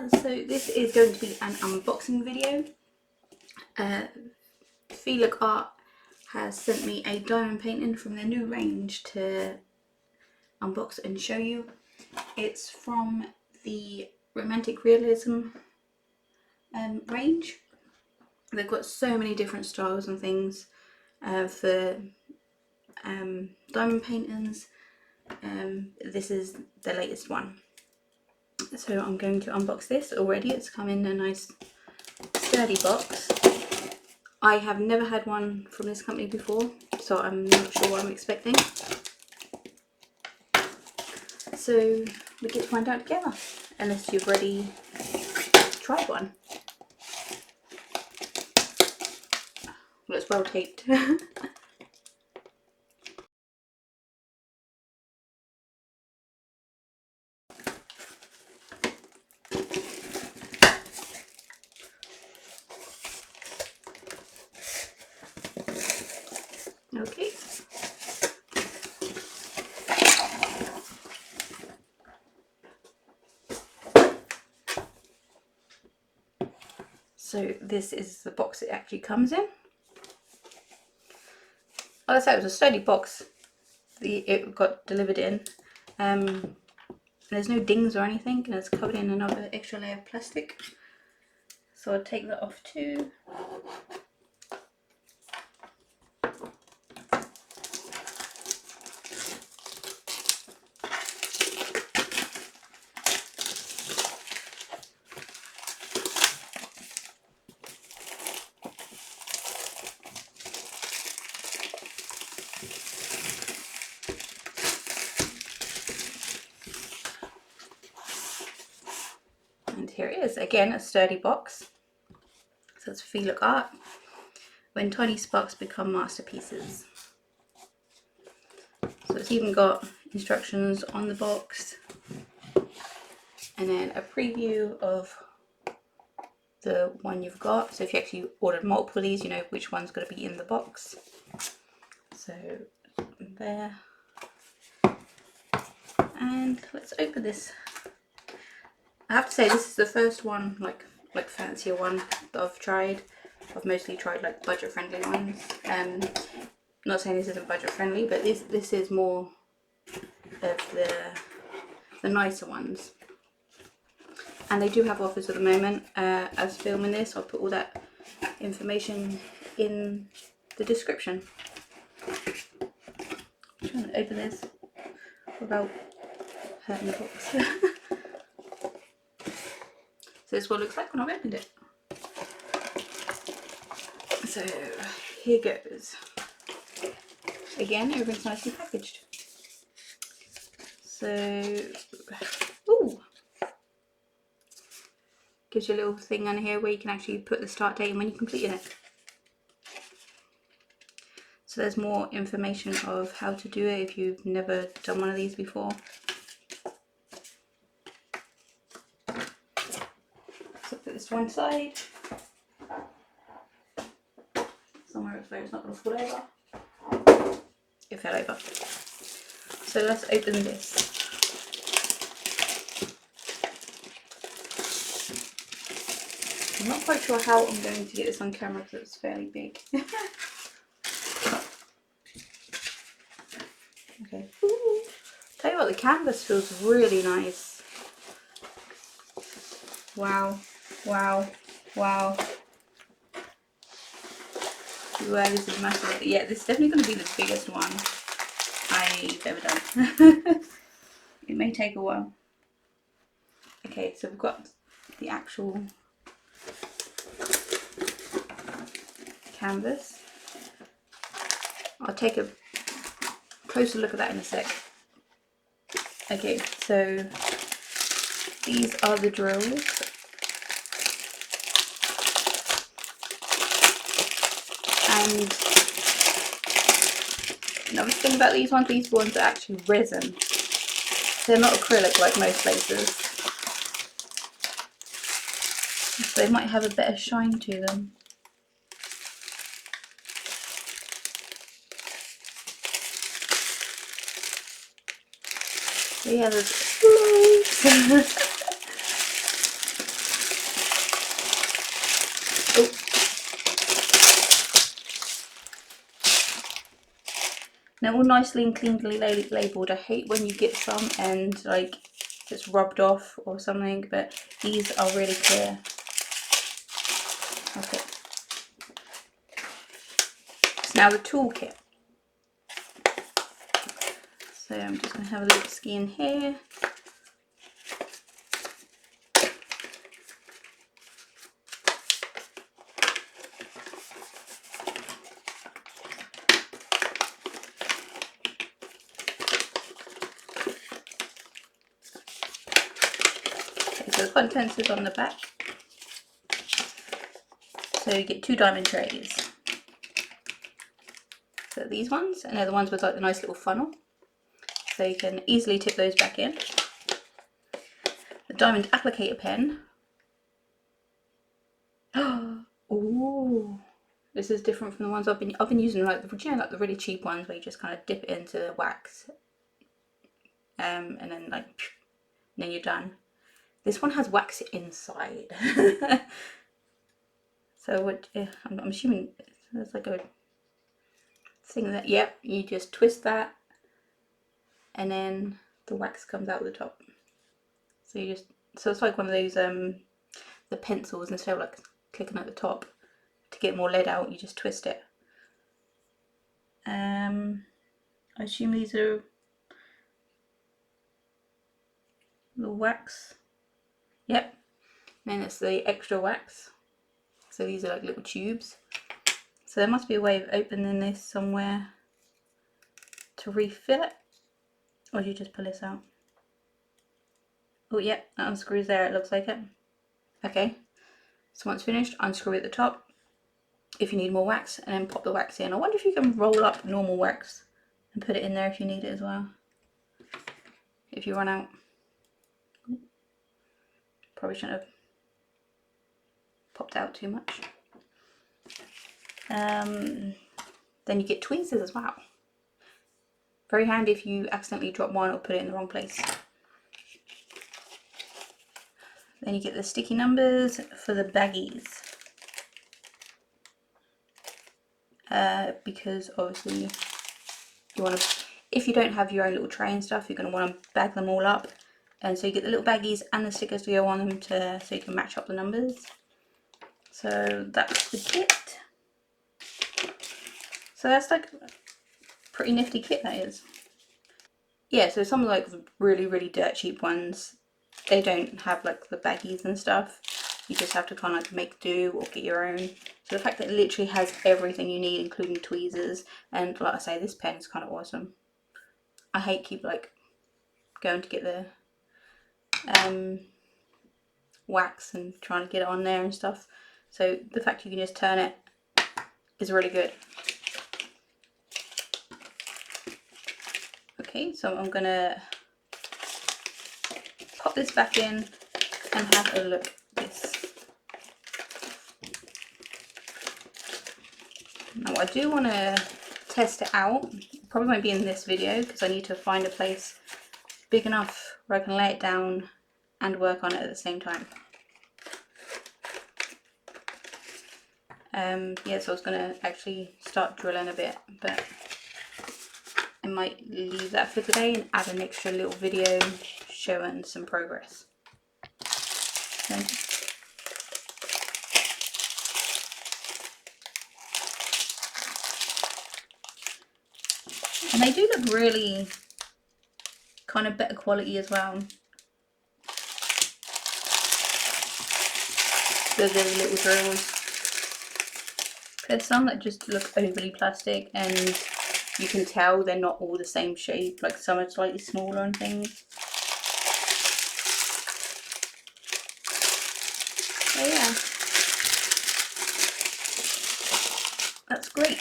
So this is going to be an unboxing video. Feelook Art has sent me a diamond painting from their new range to unbox and show you. It's from the Romantic Realism range. They've got so many different styles and things for diamond paintings. This is the latest one. So I'm going to unbox this already. It's come in a nice sturdy box. I have never had one from this company before, so I'm not sure what I'm expecting. So we get to find out together, unless you've already tried one. Well, it's well taped. Okay. So this is the box it actually comes in. Oh, that's how it was a sturdy box. It got delivered in. There's no dings or anything, and it's covered in another extra layer of plastic. So I'll take that off too. And here it is, again a sturdy box. So it's Feelook Art, when tiny sparks become masterpieces. So it's even got instructions on the box, and then a preview of the one you've got. So if you actually ordered multiple of these, you know which one's going to be in the box. So there. And let's open this. I have to say this is the first one, like fancier one that I've tried. I've mostly tried like budget friendly ones. Not saying this isn't budget friendly, but this is more of the nicer ones. And they do have offers at the moment. As filming this, I'll put all that information in the description. I'm trying to open this without hurting the box. So this is what it looks like when I've opened it. So here goes. Again, everything's nicely packaged. So, ooh, gives you a little thing on here where you can actually put the start date and when you completed it. So there's more information of how to do it if you've never done one of these before. So put this to one side, somewhere where it's not going to fall over. It fell over. So let's open this. I'm not quite sure how I'm going to get this on camera because it's fairly big. Okay. Ooh. Tell you what, the canvas feels really nice. Wow, wow, wow. Wow, this is massive. Yeah, this is definitely going to be the biggest one I've ever done. It may take a while. Okay, so we've got the actual canvas. I'll take a closer look at that in a sec. Okay, so these are the drills. And another thing about these ones are actually resin. They're not acrylic like most places. So they might have a better shine to them. So yeah, there's They're all nicely and cleanly labelled. I hate when you get some and like it's rubbed off or something, but these are really clear. Okay. So now the toolkit. So I'm just going to have a little ski in here. So the contents is on the back. So you get 2 diamond trays. So these ones, and they're the ones with like the nice little funnel. So you can easily tip those back in. The diamond applicator pen. Ooh, this is different from the ones I've been using, like the, you know, like the really cheap ones where you just kind of dip it into the wax, and then like, and then you're done. This one has wax inside. So what? I'm assuming there's like a thing that, yep, you just twist that, and then the wax comes out the top. So you just, so it's like one of those the pencils, instead of like clicking at the top to get more lead out, you just twist it. I assume these are the wax. Yep. And then it's the extra wax. So these are like little tubes. So there must be a way of opening this somewhere to refill it. Or do you just pull this out? Oh yep, that unscrews there, it looks like it. Okay, so once finished, unscrew at the top if you need more wax, and then pop the wax in. I wonder if you can roll up normal wax and put it in there if you need it as well. If you run out. Probably shouldn't have popped out too much. Then you get tweezers as well. Very handy if you accidentally drop one or put it in the wrong place. Then you get the sticky numbers for the baggies. Because obviously you want to, if you don't have your own little tray and stuff, you're going to want to bag them all up. And so you get the little baggies and the stickers to go on them so you can match up the numbers. So that's the kit. So that's like a pretty nifty kit, that is. Yeah, so some of like the really dirt cheap ones, they don't have like the baggies and stuff. You just have to kind of like make do or get your own. So the fact that it literally has everything you need, including tweezers, and like I say, this pen is kind of awesome. I hate keep like going to get the wax and trying to get it on there and stuff. So the fact you can just turn it is really good. Okay, so I'm gonna pop this back in and have a look at this. Now I do want to test it out. Probably won't be in this video because I need to find a place big enough where I can lay it down and work on it at the same time. Yeah, so I was going to actually start drilling a bit, but I might leave that for today and add an extra little video showing some progress. Okay. And they do look really kind of better quality as well. Those are the little drills. There's some that just look overly plastic and you can tell they're not all the same shape, like some are slightly smaller and things. So yeah, that's great.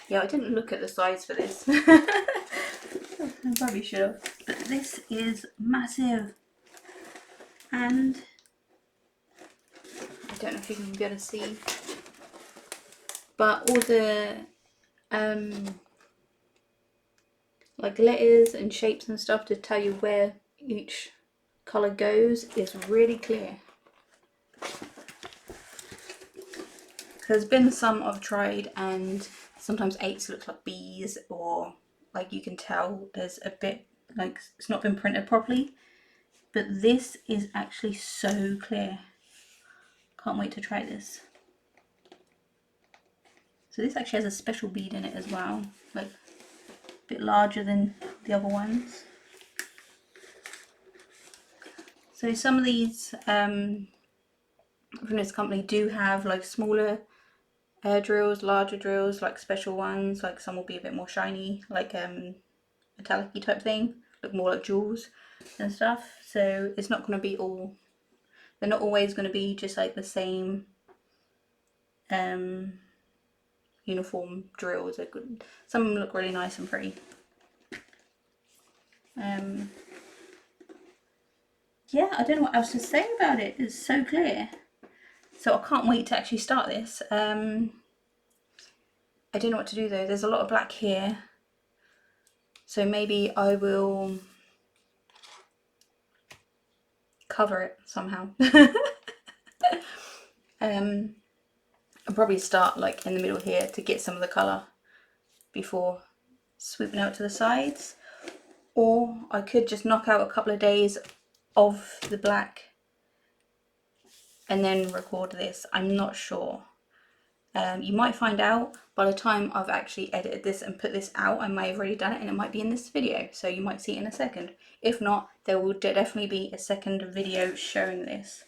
Yeah, I didn't look at the size for this. I probably should have. But this is massive. And I don't know if you can be able to see, but all the like letters and shapes and stuff to tell you where each colour goes is really clear. there's been some I've tried and sometimes 8s look like Bs, or like you can tell there's a bit like it's not been printed properly. But this is actually so clear. Can't wait to try this. So this actually has a special bead in it as well, like a bit larger than the other ones. So some of these from this company do have like smaller drills, larger drills, like special ones. Like some will be a bit more shiny, like metallic-y type thing, look more like jewels and stuff. So it's not going to be all. They're not always going to be just like the same uniform drills. They're good. Some of them look really nice and pretty. Yeah, I don't know what else to say about it. It's so clear. So I can't wait to actually start this. I don't know what to do though. There's a lot of black here. So maybe I will cover it somehow. I'll probably start like in the middle here to get some of the colour before swooping out to the sides. Or I could just knock out a couple of days of the black and then record this. I'm not sure. You might find out by the time I've actually edited this and put this out. I may have already done it and it might be in this video, so you might see it in a second. If not, there will definitely be a second video showing this.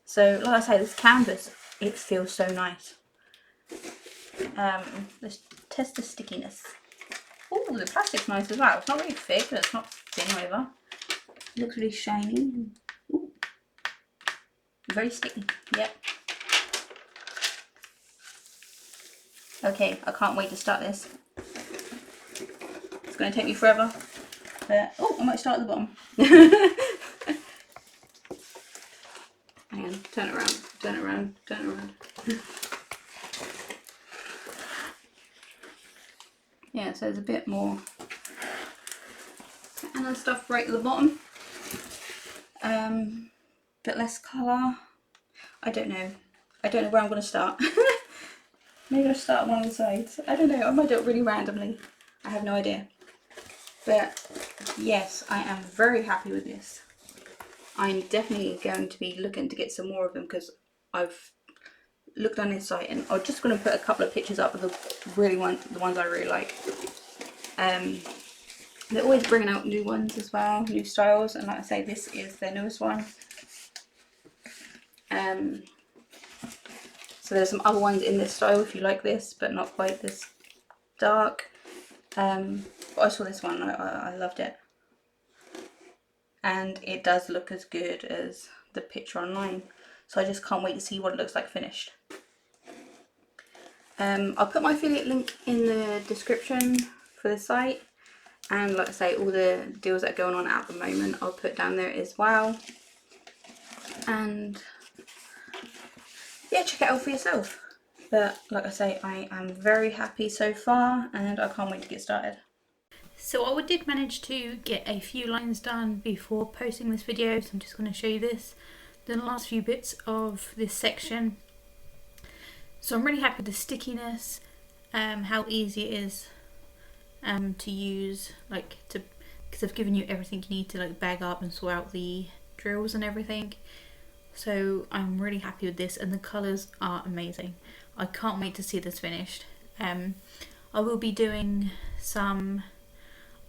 So like I say, this canvas, it feels so nice. Let's test the stickiness. Oh, the plastic's nice as well. It's not really thick, but it's not thin either. It looks really shiny. Ooh. Very sticky. Yep. Okay, I can't wait to start this. It's going to take me forever. But, oh, I might start at the bottom. Hang on, turn it around, turn it around, turn it around. Yeah, so there's a bit more and stuff right at the bottom. Bit less colour. I don't know. I don't know where I'm going to start. Maybe I'll start on one of the sides. I don't know. I might do it really randomly. I have no idea. But yes, I am very happy with this. I'm definitely going to be looking to get some more of them because I've looked on this site and I'm just going to put a couple of pictures up of the ones I really like. They're always bringing out new ones as well, new styles, and like I say, this is their newest one. So there's some other ones in this style if you like this, but not quite this dark. But I saw this one, I loved it. And it does look as good as the picture online. So I just can't wait to see what it looks like finished. I'll put my affiliate link in the description for the site. And like I say, all the deals that are going on at the moment, I'll put down there as well. And yeah, check it out for yourself. But like I say, I am very happy so far and I can't wait to get started. So I did manage to get a few lines done before posting this video, so I'm just going to show you this. The last few bits of this section. So I'm really happy with the stickiness, how easy it is to use, because I've given you everything you need to like bag up and sort out the drills and everything. So I'm really happy with this, and the colours are amazing. I can't wait to see this finished. I will be doing some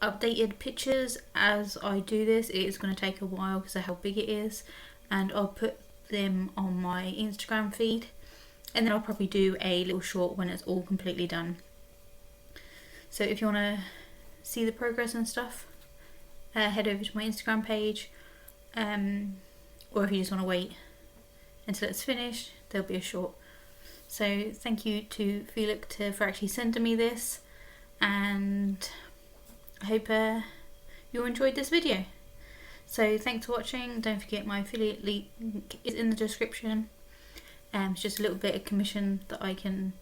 updated pictures as I do this. It is going to take a while because of how big it is, and I'll put them on my Instagram feed, and then I'll probably do a little short when it's all completely done. So if you want to see the progress and stuff, head over to my Instagram page, or if you just want to wait until it's finished, there'll be a short. So thank you to Feelook for actually sending me this, and I hope you enjoyed this video. So thanks for watching. Don't forget my affiliate link is in the description. It's just a little bit of commission that I can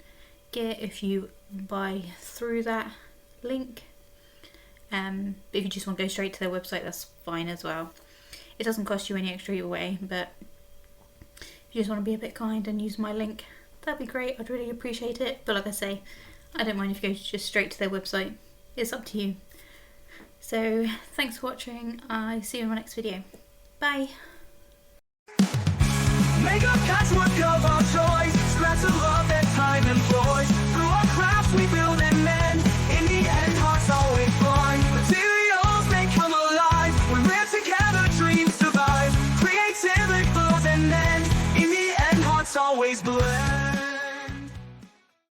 get if you buy through that link. But if you just want to go straight to their website, that's fine as well. It doesn't cost you any extra either way, but if you just want to be a bit kind and use my link, that'd be great. I'd really appreciate it. But like I say, I don't mind if you go just straight to their website. It's up to you. So thanks for watching. I see you in my next video. Bye. Make a patchwork of our choice, scratch the love that time employs. Through our crafts we build